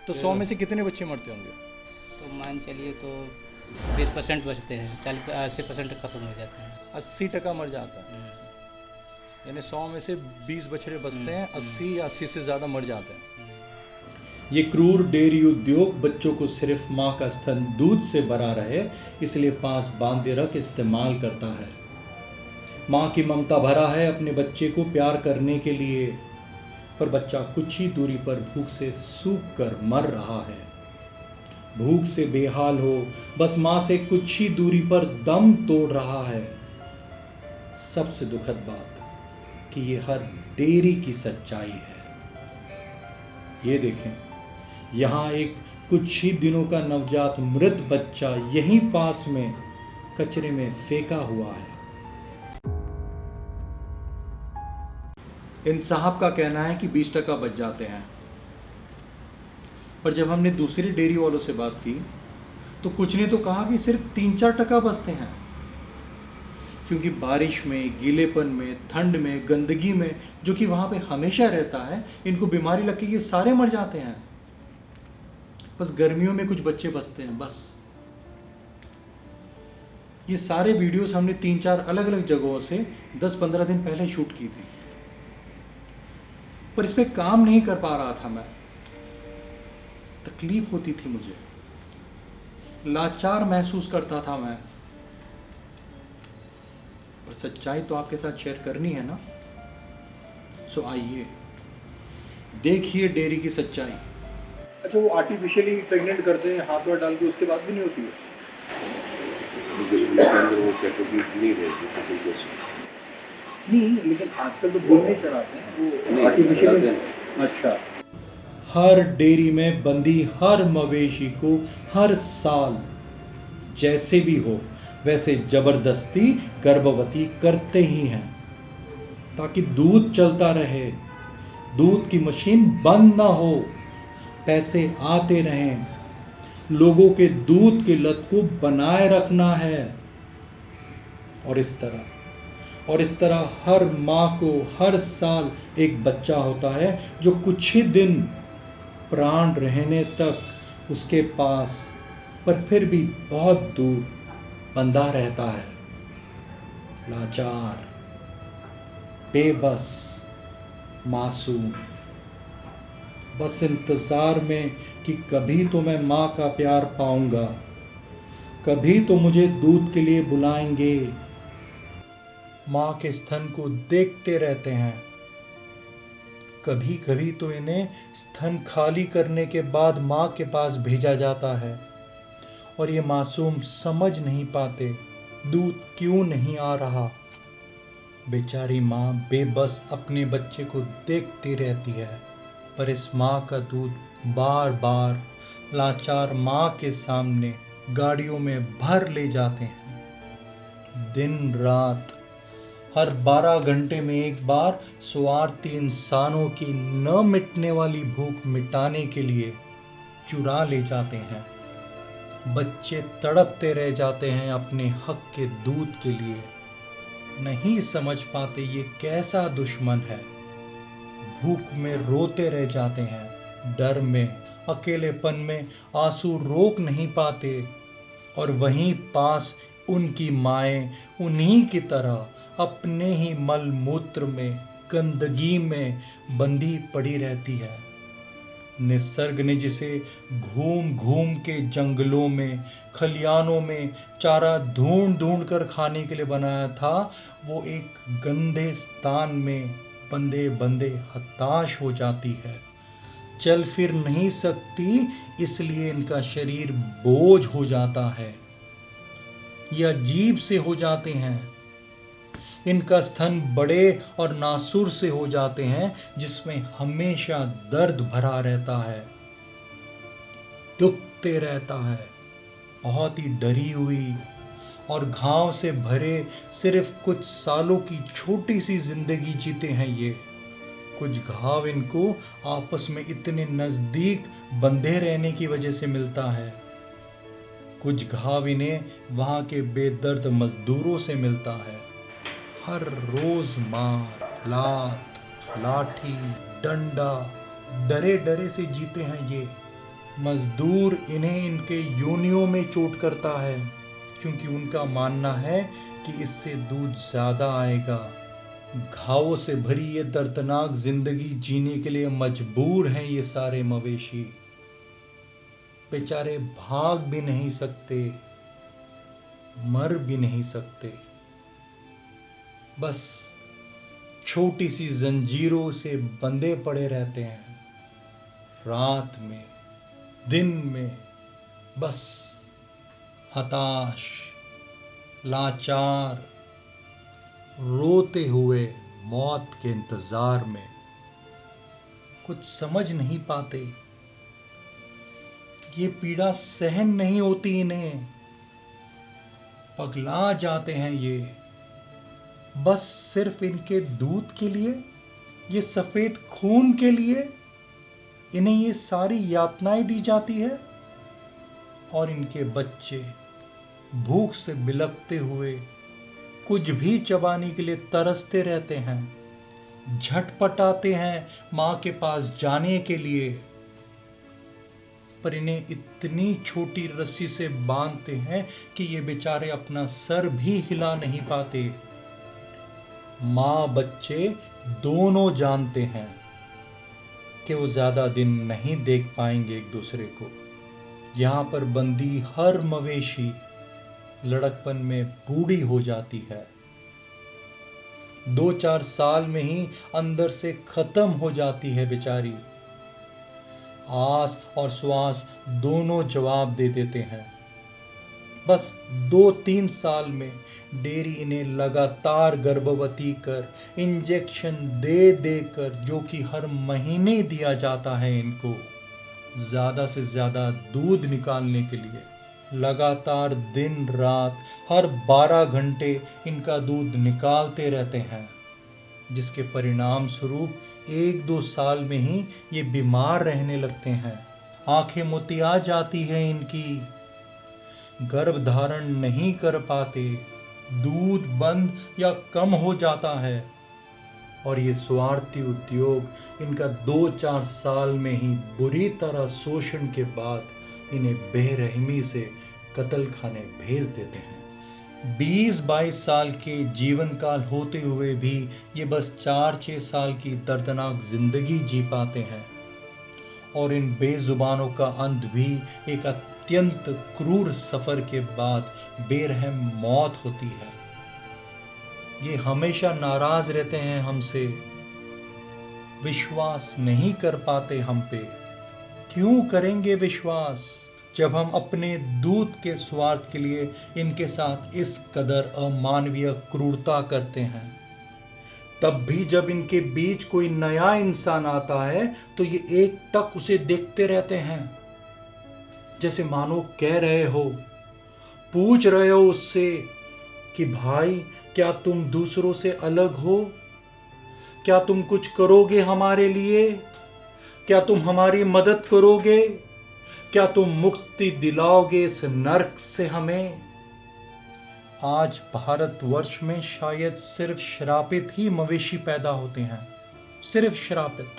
तो 100 में से कितने बच्चे मरते होंगे? तो मान चलिए तो 20% बचते हैं, 80% खत्म हो जाते हैं। 80% मर जाता है, यानी 100 में से 20 बछड़े बचते हैं, 80 या 80 से ज़्यादा मर जाते हैं। ये क्रूर डेयरी उद्योग बच्चों को सिर्फ माँ का स्तन दूध से भरा रहे इसलिए पास बांधे रख इस्तेमाल करता है। माँ की ममता भरा है अपने बच्चे को प्यार करने के लिए, पर बच्चा कुछ ही दूरी पर भूख से सूख कर मर रहा है। भूख से बेहाल हो बस माँ से कुछ ही दूरी पर दम तोड़ रहा है। सबसे दुखद बात कि ये हर डेयरी की सच्चाई है। ये देखें, यहाँ एक कुछ ही दिनों का नवजात मृत बच्चा यहीं पास में कचरे में फेंका हुआ है। इन साहब का कहना है कि 20% बच जाते हैं, पर जब हमने दूसरी डेयरी वालों से बात की तो कुछ ने तो कहा कि सिर्फ 3-4% बचते हैं, क्योंकि बारिश में, गीलेपन में, ठंड में, गंदगी में जो कि वहाँ पे हमेशा रहता है, इनको बीमारी लग के ये सारे मर जाते हैं। बस गर्मियों में कुछ बच्चे बचते हैं बस। ये सारे वीडियोस हमने 3-4 अलग अलग जगहों से 10-15 दिन पहले शूट की थी, पर इस पे काम नहीं कर पा रहा था मैं। तकलीफ होती थी मुझे, लाचार महसूस करता था मैं, पर सच्चाई तो आपके साथ शेयर करनी है ना। सो आइए देखिए डेयरी की सच्चाई। अच्छा, वो आर्टिफिशियली प्रेग्नेंट करते हैं हाथ वाथ डाल के, उसके बाद भी नहीं होती है? नहीं, लेकिन आजकल तो दूध नहीं चढ़ाते हैं, वो आर्टिफिशियली। अच्छा, हर डेयरी में बंदी हर मवेशी को हर साल जैसे भी हो वैसे जबरदस्ती गर्भवती करते ही हैं, ताकि दूध चलता रहे, दूध की मशीन बंद ना हो, पैसे आते रहें, लोगों के दूध की लत को बनाए रखना है। और इस तरह हर माँ को हर साल एक बच्चा होता है जो कुछ ही दिन प्राण रहने तक उसके पास, पर फिर भी बहुत दूर बंधा रहता है। लाचार, बेबस, मासूम, बस इंतज़ार में कि कभी तो मैं माँ का प्यार पाऊंगा, कभी तो मुझे दूध के लिए बुलाएंगे। माँ के स्तन को देखते रहते हैं। कभी कभी तो इन्हें स्तन खाली करने के बाद माँ के पास भेजा जाता है, और ये मासूम समझ नहीं पाते दूध क्यों नहीं आ रहा। बेचारी माँ बेबस अपने बच्चे को देखती रहती है, पर इस माँ का दूध बार बार लाचार माँ के सामने गाड़ियों में भर ले जाते हैं। दिन रात हर 12 घंटे में एक बार स्वार्थी इंसानों की न मिटने वाली भूख मिटाने के लिए चुरा ले जाते हैं। बच्चे तड़पते रह जाते हैं अपने हक के दूध के लिए। नहीं समझ पाते ये कैसा दुश्मन है। भूख में रोते रह जाते हैं, डर में, अकेलेपन में आंसू रोक नहीं पाते, और वहीं पास उनकी माएं उन्हीं की तरह अपने ही मल मूत्र में, गंदगी में बंधी पड़ी रहती है। निसर्ग ने जिसे घूम घूम के जंगलों में, खलियानों में चारा ढूंढ ढूंढ कर खाने के लिए बनाया था, वो एक गंदे स्थान में बंदे बंदे हताश हो जाती है। चल फिर नहीं सकती, इसलिए इनका शरीर बोझ हो जाता है, ये अजीब से हो जाते हैं। इनका स्तन बड़े और नासुर से हो जाते हैं, जिसमें हमेशा दर्द भरा रहता है, दुखते रहता है। बहुत ही डरी हुई और घाव से भरे सिर्फ कुछ सालों की छोटी सी जिंदगी जीते हैं ये। कुछ घाव इनको आपस में इतने नजदीक बंधे रहने की वजह से मिलता है, कुछ घाव इन्हें वहां के बेदर्द मजदूरों से मिलता है। हर रोज मार, लात, लाठी, डंडा, डरे डरे से जीते हैं ये। मजदूर इन्हें इनके योनियों में चोट करता है, क्योंकि उनका मानना है कि इससे दूध ज़्यादा आएगा। घावों से भरी ये दर्दनाक जिंदगी जीने के लिए मजबूर हैं ये सारे मवेशी। बेचारे भाग भी नहीं सकते, मर भी नहीं सकते, बस छोटी सी जंजीरों से बंधे पड़े रहते हैं। रात में, दिन में, बस हताश, लाचार, रोते हुए मौत के इंतजार में। कुछ समझ नहीं पाते, ये पीड़ा सहन नहीं होती इन्हें, पगला जाते हैं ये, बस सिर्फ इनके दूध के लिए, ये सफेद खून के लिए इन्हें ये सारी यातनाएं दी जाती है। और इनके बच्चे भूख से बिलखते हुए कुछ भी चबाने के लिए तरसते रहते हैं, झटपटाते हैं माँ के पास जाने के लिए, पर इन्हें इतनी छोटी रस्सी से बांधते हैं कि ये बेचारे अपना सर भी हिला नहीं पाते। माँ बच्चे दोनों जानते हैं कि वो ज्यादा दिन नहीं देख पाएंगे एक दूसरे को। यहाँ पर बंदी हर मवेशी लड़कपन में बूढ़ी हो जाती है, 2-4 साल में ही अंदर से खत्म हो जाती है बेचारी। आस और श्वास दोनों जवाब दे देते हैं। बस 2-3 साल में डेयरी इन्हें लगातार गर्भवती कर, इंजेक्शन दे देकर, जो कि हर महीने दिया जाता है इनको ज़्यादा से ज़्यादा दूध निकालने के लिए, लगातार दिन रात हर 12 घंटे इनका दूध निकालते रहते हैं, जिसके परिणाम स्वरूप 1-2 साल में ही ये बीमार रहने लगते हैं। आंखें मुतिया जाती है इनकी, गर्भ धारण नहीं कर पाते, दूध बंद या कम हो जाता है, और ये स्वार्थी उद्योग इनका 2-4 साल में ही बुरी तरह शोषण के बाद इन्हें बेरहमी से कत्ल खाने भेज देते हैं। 20-22 साल के जीवन काल होते हुए भी ये बस 4-6 साल की दर्दनाक जिंदगी जी पाते हैं, और इन बेजुबानों का अंत भी एक अत्यंत क्रूर सफर के बाद बेरहम मौत होती है। ये हमेशा नाराज रहते हैं हमसे, विश्वास नहीं कर पाते हम पे। क्यों करेंगे विश्वास जब हम अपने दूध के स्वार्थ के लिए इनके साथ इस कदर अमानवीय क्रूरता करते हैं। तब भी जब इनके बीच कोई नया इंसान आता है तो ये एक टक उसे देखते रहते हैं, जैसे मानो कह रहे हो, पूछ रहे हो उससे कि भाई क्या तुम दूसरों से अलग हो? क्या तुम कुछ करोगे हमारे लिए? क्या तुम हमारी मदद करोगे? क्या तुम मुक्ति दिलाओगे इस नर्क से हमें? आज भारतवर्ष में शायद सिर्फ श्रापित ही मवेशी पैदा होते हैं, सिर्फ श्रापित,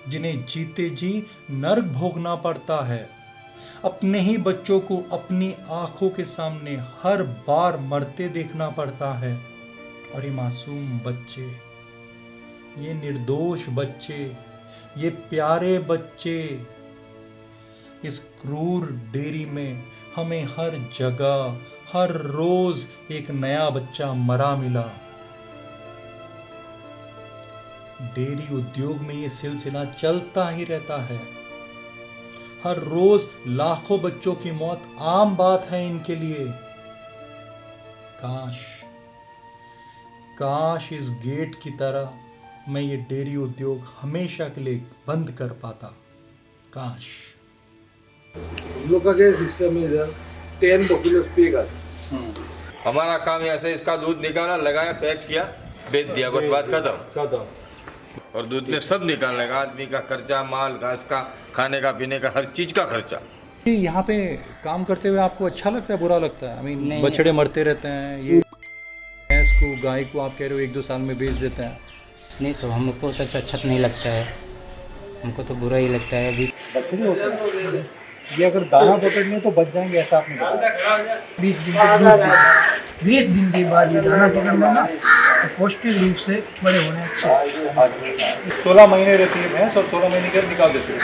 जिन्हें जीते जी नर्क भोगना पड़ता है, अपने ही बच्चों को अपनी आंखों के सामने हर बार मरते देखना पड़ता है। और ये मासूम बच्चे, ये निर्दोष बच्चे, ये प्यारे बच्चे, इस क्रूर डेयरी में हमें हर जगह हर रोज एक नया बच्चा मरा मिला। डेयरी उद्योग में ये सिलसिला चलता ही रहता है। हर रोज लाखों बच्चों की मौत आम बात है इनके लिए। काश इस गेट की तरह मैं ये डेयरी उद्योग हमेशा के लिए बंद कर पाता। काश। लोग का क्या सिस्टम है सर, 10 बफेलोस पे का। हमारा काम ऐसे इसका दूध निकाला, लगाया, पैक किया, बेच दिया, बस बात खत्म। और दूध में सब निकालने का, आदमी का खर्चा, माल, घास का, खाने का, पीने का, हर चीज का खर्चा। यहाँ पे काम करते हुए आपको अच्छा लगता है, बुरा लगता है? आई मीन बछड़े मरते रहते हैं, ये भैंस को, गाय को आप कह रहे हो 1-2 साल में बेच देते हैं। नहीं तो हमको तो अच्छा नहीं लगता है, हमको तो बुरा ही लगता है। अभी ये अगर दाना पकड़ने तो बच जाएंगे, ऐसा आपने बताया। 20 दिन के दूध पीते। 20 दिन के बाद ये दाना पकड़ना ना तो पौष्टिक रूप से बड़े होने अच्छे। 16 महीने रहती है भैंस और 16 महीने के बाद निकाल देते हैं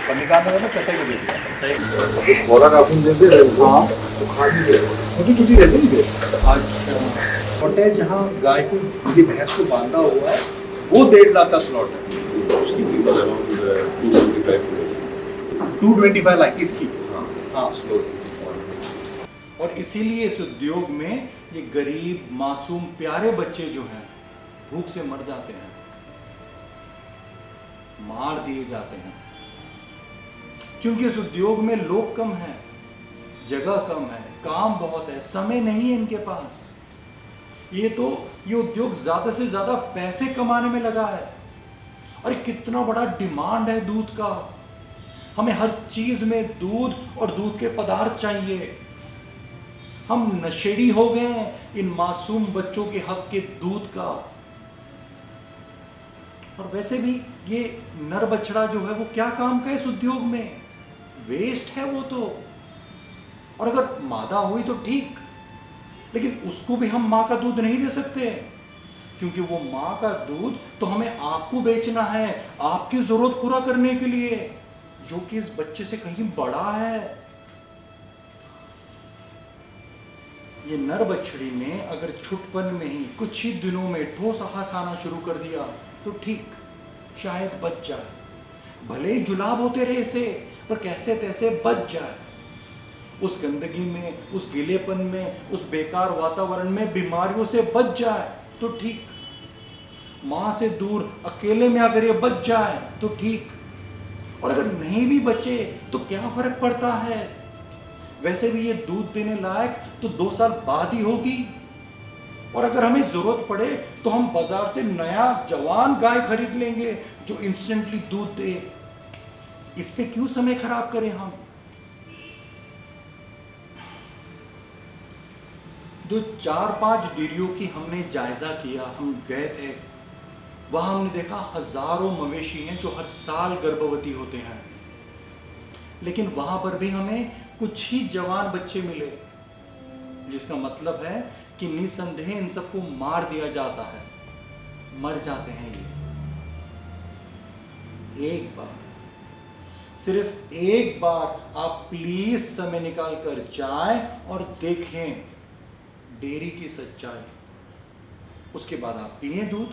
और निकालने वाला कसाई को देते हैं। खोराक अपन देते हैं, हाँ तो खा भी दे, छोटी छोटी रहती है। स्लॉट है जहाँ गाय को, ये भैंस को बांधा हुआ है, वो 1.5 लाख का स्लॉट है। 225 लाख इसकी, हाँ। और इसीलिए इस उद्योग में ये गरीब मासूम प्यारे बच्चे जो हैं भूख से मर जाते हैं, मार दिए जाते हैं, क्योंकि इस उद्योग में लोग कम हैं, जगह कम है, काम बहुत है, समय नहीं है इनके पास। ये उद्योग ज्यादा से ज्यादा पैसे कमाने में लगा है। अरे कितना बड़ा डिमांड है दूध का, हमें हर चीज में दूध और दूध के पदार्थ चाहिए। हम नशेड़ी हो गए हैं इन मासूम बच्चों के हक के दूध का। और वैसे भी ये नर बछड़ा जो है वो क्या काम का है इस उद्योग में, वेस्ट है वो तो। और अगर मादा हुई तो ठीक, लेकिन उसको भी हम मां का दूध नहीं दे सकते, क्योंकि वो मां का दूध तो हमें आपको बेचना है, आपकी जरूरत पूरा करने के लिए, जो कि इस बच्चे से कहीं बड़ा है। ये नर बछड़ी ने अगर छुटपन में ही कुछ ही दिनों में ठोस आहार खाना शुरू कर दिया तो ठीक, शायद बच जाए, भले ही जुलाब होते रहे इसे, पर कैसे तैसे बच जाए। उस गंदगी में, उस गीलेपन में, उस बेकार वातावरण में बीमारियों से बच जाए तो ठीक, मां से दूर अकेले में अगर ये बच जाए तो ठीक, और अगर नहीं भी बचे तो क्या फर्क पड़ता है। वैसे भी ये दूध देने लायक तो 2 साल बाद ही होगी, और अगर हमें जरूरत पड़े तो हम बाजार से नया जवान गाय खरीद लेंगे जो इंस्टेंटली दूध दे। इस पे क्यों समय खराब करें हम। जो 4-5 डेयरियों की हमने जायजा किया, हम गए थे, वहां हमने देखा हजारों मवेशी हैं जो हर साल गर्भवती होते हैं, लेकिन वहां पर भी हमें कुछ ही जवान बच्चे मिले, जिसका मतलब है कि निसंदेह इन सबको मार दिया जाता है, मर जाते हैं ये। एक बार, सिर्फ एक बार आप प्लीज समय निकाल कर जाएं और देखें डेयरी की सच्चाई, उसके बाद आप पिएं दूध,